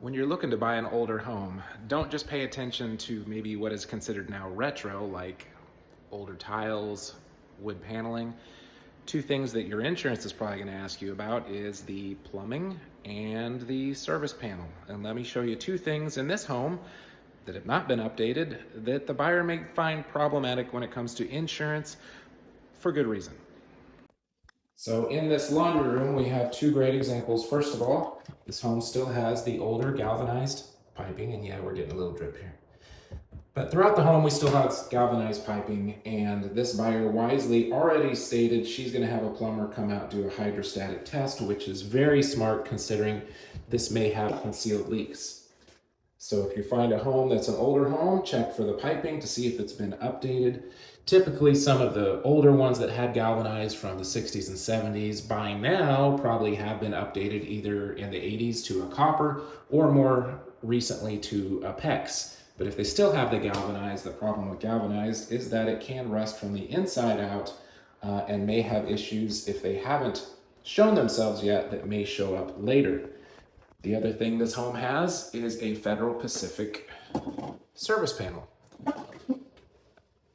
When you're looking to buy an older home, don't just pay attention to maybe what is considered now retro, like older tiles, wood paneling. Two things that your insurance is probably going to ask you about is the plumbing and the service panel. And let me show you two things in this home that have not been updated that the buyer may find problematic when it comes to insurance for good reason. So in this laundry room, we have two great examples. First of all, this home still has the older galvanized piping, and yeah, we're getting a little drip here. But throughout the home, we still have galvanized piping, and this buyer wisely already stated she's gonna have a plumber come out do a hydrostatic test, which is very smart considering this may have concealed leaks. So if you find a home that's an older home, check for the piping to see if it's been updated. Typically, some of the older ones that had galvanized from the 60s and 70s by now probably have been updated either in the 80s to a copper or more recently to a PEX. But if they still have the galvanized, the problem with galvanized is that it can rust from the inside out and may have issues if they haven't shown themselves yet that may show up later. The other thing this home has is a Federal Pacific service panel.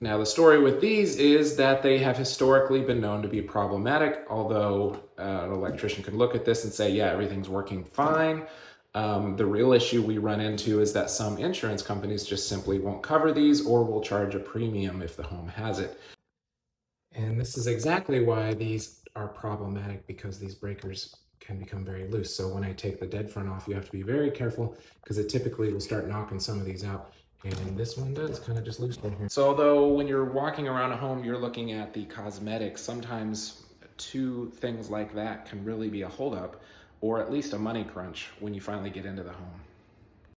Now, the story with these is that they have historically been known to be problematic, although an electrician could look at this and say, yeah, everything's working fine. The real issue we run into is that some insurance companies just simply won't cover these or will charge a premium if the home has it. And this is exactly why these are problematic, because these breakers can become very loose. So when I take the dead front off, you have to be very careful because it typically will start knocking some of these out. And this one does kind of just loose right here. So although when you're walking around a home, you're looking at the cosmetics, sometimes two things like that can really be a holdup or at least a money crunch when you finally get into the home.